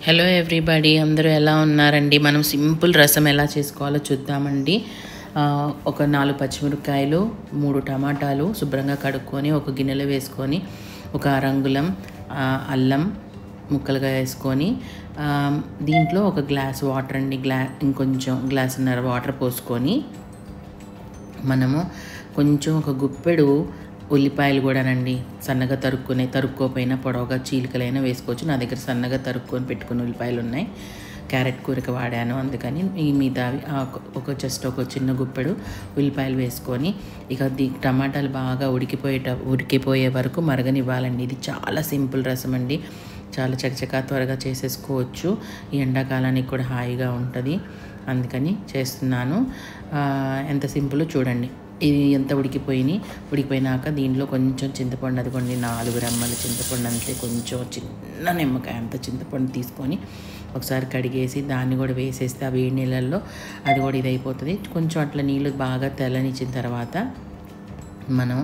Hello everybody, అందరూ ఎలా ఉన్నారండి? మనం సింపుల్ రసం ఎలా చేసుకోవాలో చూద్దామండి. ఒక 4 పచ్చిమిరపకాయలు, 3 టమాటాలు శుభ్రంగా కడుక్కొని ఒక గిన్నెలో వేసుకొని, ఒక అరంగుళం అల్లం ముక్కలుగా వేసుకొని, దీంట్లో ఒక గ్లాస్ వాటర్ అండి, ఇంకొంచెం గ్లాసున్నర వాటర్ పోసుకొని, మనము కొంచెం ఒక గుప్పెడు ఉల్లిపాయలు కూడానండి సన్నగా తరుక్కోపోయినా పొడవుగా చీలికలైనా వేసుకోవచ్చు. నా దగ్గర సన్నగా తరుక్కొని పెట్టుకున్న ఉల్లిపాయలు ఉన్నాయి. క్యారెట్ కూరకి వాడాను, అందుకని ఈ మిగతావి ఒక చిన్న గుప్పెడు ఉల్లిపాయలు వేసుకొని, ఇక టమాటాలు బాగా ఉడికిపోయే వరకు మరగనివ్వాలండి. ఇది చాలా సింపుల్ రసం అండి, చాలా చకచకా త్వరగా చేసేసుకోవచ్చు. ఈ ఎండాకాలానికి కూడా హాయిగా ఉంటుంది, అందుకని చేస్తున్నాను. ఎంత సింపుల్ చూడండి. ఇది ఎంత ఉడికిపోయినాక దీంట్లో కొంచెం చింతపండు, అదిగోండి 4 రెమ్మలు చింతపండు, అంతే కొంచెం చిన్న నిమ్మకాయ అంత చింతపండు తీసుకొని ఒకసారి కడిగేసి దాన్ని కూడా వేసేస్తే ఆ వేడి నీళ్ళల్లో అది కూడా ఇదైపోతుంది. కొంచెం అట్లా నీళ్ళు బాగా తెల్లనిచ్చిన తర్వాత మనం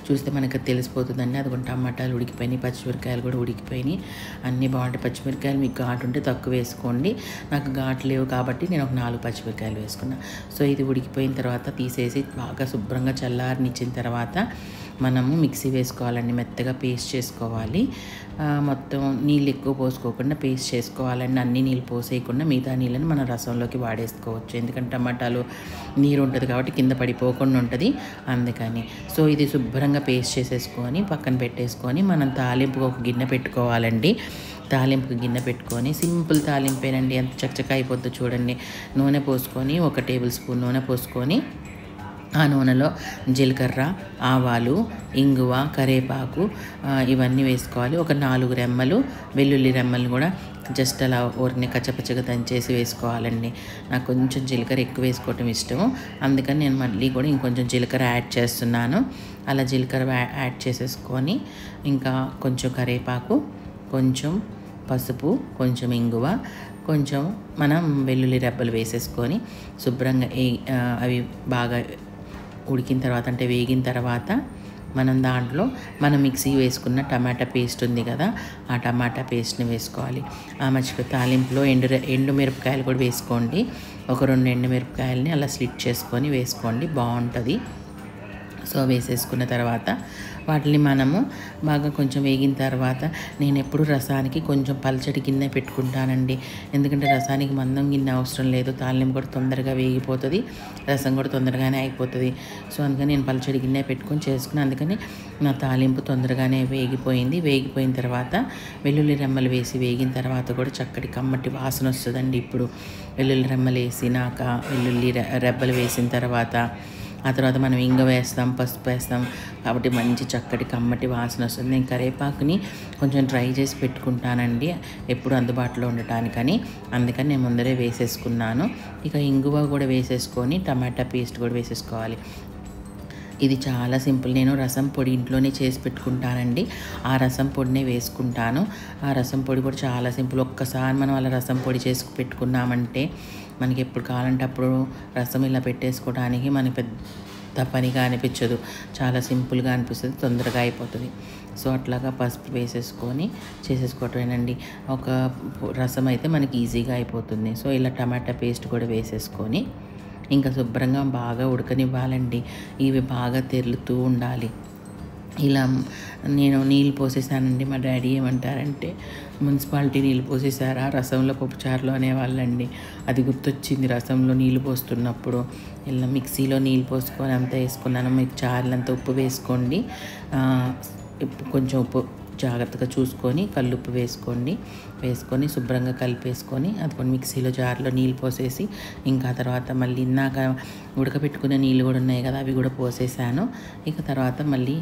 చూస్తే మనకు తెలిసిపోతుందండి. అదిగోండి టమాటాలు ఉడికిపోయినాయి, పచ్చిమిరకాయలు కూడా ఉడికిపోయినాయి, అన్నీ బాగుంటాయి. పచ్చిమిరకాయలు మీకు ఘాటు ఉంటే తక్కువ వేసుకోండి, నాకు ఘాటు లేవు కాబట్టి నేను ఒక 4 పచ్చిమిరకాయలు వేసుకున్నాను. సో ఇది ఉడికిపోయిన తర్వాత తీసేసి బాగా శుభ్రంగా చల్లారనిచ్చిన తర్వాత మనము మిక్సీ వేసుకోవాలండి, మెత్తగా పేస్ట్ చేసుకోవాలి. మొత్తం నీళ్ళు ఎక్కువ పోసుకోకుండా పేస్ట్ చేసుకోవాలండి. అన్ని నీళ్ళు పోసేయకుండా మిగతా నీళ్ళని మనం రసంలోకి వాడేసుకోవచ్చు, ఎందుకంటే టమాటాలు నీరు ఉంటుంది కాబట్టి కింద పడిపోకుండా ఉంటుంది, అందుకని. సో ఇది శుభ్రంగా పేస్ట్ చేసేసుకొని పక్కన పెట్టేసుకొని మనం తాలింపుకి ఒక గిన్నె పెట్టుకోవాలండి. తాలింపుకి గిన్నె పెట్టుకొని, సింపుల్ తాలింపేనండి, ఎంత చకచకా అయిపోద్దో చూడండి. నూనె పోసుకొని, 1 టేబుల్ స్పూన్ నూనె పోసుకొని, ఆ నూనెలో జీలకర్ర, ఆవాలు, ఇంగువ, కరివేపాకు ఇవన్నీ వేసుకోవాలి. ఒక 4 రెమ్మలు వెల్లుల్లి రెమ్మలు కూడా జస్ట్ అలా ఊరిని కచ్చపచ్చగా దంచేసి వేసుకోవాలండి. నాకు కొంచెం జీలకర్ర ఎక్కువ వేసుకోవటం ఇష్టము, అందుకని నేను మళ్ళీ కూడా ఇంకొంచెం జీలకర్ర యాడ్ చేస్తున్నాను. అలా జీలకర్ర యాడ్ చేసేసుకొని, ఇంకా కొంచెం కరివేపాకు, కొంచెం పసుపు, కొంచెం ఇంగువ, కొంచెం మనం వెల్లుల్లి రెబ్బలు వేసేసుకొని శుభ్రంగా అవి బాగా ఉడికిన తర్వాత, అంటే వేగిన తర్వాత మనం దాంట్లో మనం మిక్సీ వేసుకున్న టమాటా పేస్ట్ ఉంది కదా, ఆ టమాటా పేస్ట్ని వేసుకోవాలి. ఆ మర్చిపోయి తాలింపులో ఎండు మిరపకాయలు కూడా వేసుకోండి. ఒక 2 ఎండు మిరపకాయలని అలా స్లిట్ చేసుకొని వేసుకోండి, బాగుంటుంది. సో వేసేసుకున్న తర్వాత వాటిని మనము బాగా కొంచెం వేగిన తర్వాత, నేను ఎప్పుడు రసానికి కొంచెం పల్చటి గిన్నె పెట్టుకుంటానండి, ఎందుకంటే రసానికి మందం గిన్నె అవసరం లేదు. తాలింపు కూడా తొందరగా వేగిపోతుంది, రసం కూడా తొందరగానే అయిపోతుంది. సో అందుకని నేను పల్చటి గిన్నె పెట్టుకొని చేసుకున్నాను, అందుకని నా తాలింపు తొందరగానే వేగిపోయింది. వేగిపోయిన తర్వాత వెల్లుల్లి రెమ్మలు వేసి వేగిన తర్వాత కూడా చక్కటి కమ్మటి వాసన వస్తుందండి. ఇప్పుడు వెల్లుల్లి రెమ్మలు వేసినాక, వెల్లుల్లి రెబ్బలు వేసిన తర్వాత, ఆ తర్వాత మనం ఇంగ వేస్తాం, పసుపు వేస్తాం కాబట్టి మంచి చక్కటి కమ్మటి వాసన వస్తుంది. నేను కరివేపాకుని కొంచెం డ్రై చేసి పెట్టుకుంటానండి, ఎప్పుడు అందుబాటులో ఉండటానికని, అందుకని నేను ముందరే వేసేసుకున్నాను. ఇక ఇంగువ కూడా వేసేసుకొని టమాటా పేస్ట్ కూడా వేసేసుకోవాలి. ఇది చాలా సింపుల్. నేను రసం పొడి ఇంట్లోనే చేసి పెట్టుకుంటానండి, ఆ రసం పొడినే వేసుకుంటాను. ఆ రసం పొడి కూడా చాలా సింపుల్. ఒక్కసారి మనం అలా రసం పొడి చేసి పెట్టుకున్నామంటే మనకి ఎప్పుడు కావాలంటే అప్పుడు రసం ఇలా పెట్టేసుకోవడానికి మనకి పెద్ద పనిగా అనిపించదు, చాలా సింపుల్గా అనిపిస్తుంది, తొందరగా అయిపోతుంది. సో అట్లాగా పసుపు వేసేసుకొని చేసేసుకోవటమేనండి. ఒక రసం అయితే మనకి ఈజీగా అయిపోతుంది. సో ఇలా టమాటా పేస్ట్ కూడా వేసేసుకొని ఇంకా శుభ్రంగా బాగా ఉడకనివ్వాలండి. ఇవి బాగా తెరులుతూ ఉండాలి. ఇలా నేను నీళ్ళు పోసేసానండి. మా డాడీ ఏమంటారంటే, మున్సిపాలిటీ నీళ్ళు పోసేసారా రసంలో, పప్పుచారులో అనేవాళ్ళండి. అది గుర్తొచ్చింది రసంలో నీళ్ళు పోస్తున్నప్పుడు. ఇలా మిక్సీలో నీళ్ళు పోసుకొని అంతా వేసుకున్నాను. మీకు చారులంత ఉప్పు వేసుకోండి, కొంచెం ఉప్పు జాగ్రత్తగా చూసుకొని కల్లుప్పు వేసుకొని శుభ్రంగా కలిపేసుకొని, అది కొన్ని మిక్సీలో జార్లో నీళ్ళు పోసేసి, ఇంకా తర్వాత మళ్ళీ ఇందాక ఉడకబెట్టుకునే నీళ్ళు కూడా ఉన్నాయి కదా, అవి కూడా పోసేసాను. ఇక తర్వాత మళ్ళీ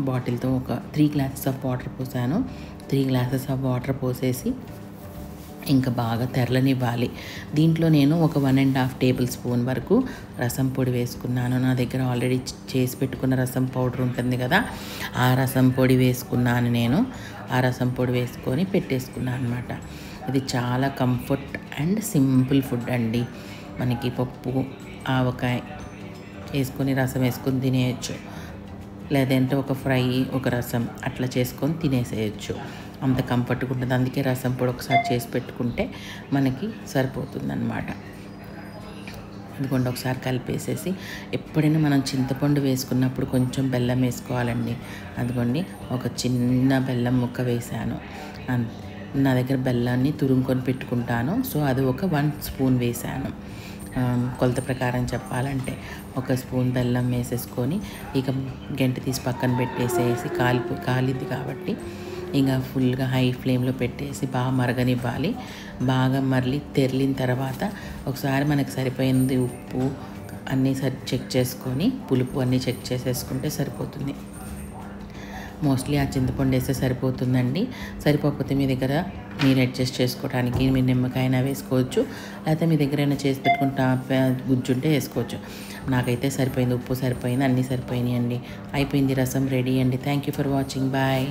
బాటిల్తో ఒక 3 గ్లాసెస్ ఆఫ్ వాటర్ పోసాను. 3 గ్లాసెస్ ఆఫ్ వాటర్ పోసేసి ఇంకా బాగా తెరలనివ్వాలి. దీంట్లో నేను ఒక 1.5 టేబుల్ స్పూన్ వరకు రసం పొడి వేసుకున్నాను. నా దగ్గర ఆల్రెడీ చేసి పెట్టుకున్న రసం పౌడర్ ఉంటుంది కదా, ఆ రసం పొడి వేసుకున్నాను నేను. ఆ రసం పొడి వేసుకొని పెట్టేసుకున్నాను అనమాట. ఇది చాలా కంఫర్ట్ అండ్ సింపుల్ ఫుడ్ అండి. మనకి పప్పు, ఆవకాయ వేసుకొని రసం వేసుకొని తినేయచ్చు, లేదంటే ఒక ఫ్రై, ఒక రసం అట్లా చేసుకొని తినేసేయచ్చు. అంత కంఫర్ట్గా ఉంటుంది. అందుకే రసం పొడి ఒకసారి చేసి పెట్టుకుంటే మనకి సరిపోతుందన్నమాట. ఇదిగోండి ఒకసారి కలిపేసేసి, ఎప్పుడైనా మనం చింతపండు వేసుకున్నప్పుడు కొంచెం బెల్లం వేసుకోవాలండి. అదిగోండి ఒక చిన్న బెల్లం ముక్క వేసాను. నా దగ్గర బెల్లాన్ని తురుముకొని పెట్టుకుంటాను, సో అది ఒక 1 స్పూన్ వేసాను. కొలత ప్రకారం చెప్పాలంటే 1 స్పూన్ బెల్లం వేసేసుకొని ఇక గంట తీసి పక్కన పెట్టేసేసి కాలిద్ది కాబట్టి ఇంకా ఫుల్గా హై ఫ్లేమ్లో పెట్టేసి బాగా మరగనివ్వాలి. బాగా మరలి తెరిలిన తర్వాత ఒకసారి మనకు సరిపోయింది ఉప్పు అన్నీ చెక్ చేసుకొని, పులుపు అన్నీ చెక్ చేసేసుకుంటే సరిపోతుంది. మోస్ట్లీ ఆ చింతపండు వేస్తే సరిపోతుందండి. సరిపోకపోతే మీ దగ్గర మీరు అడ్జస్ట్ చేసుకోవడానికి మీరు నిమ్మకాయన వేసుకోవచ్చు, లేకపోతే మీ దగ్గర అయినా చేసి పెట్టుకుంటా గుజ్జుంటే వేసుకోవచ్చు. నాకైతే సరిపోయింది, ఉప్పు సరిపోయింది, అన్నీ సరిపోయినాయి అండి. అయిపోయింది, రసం రెడీ అండి. Thank you for watching. Bye.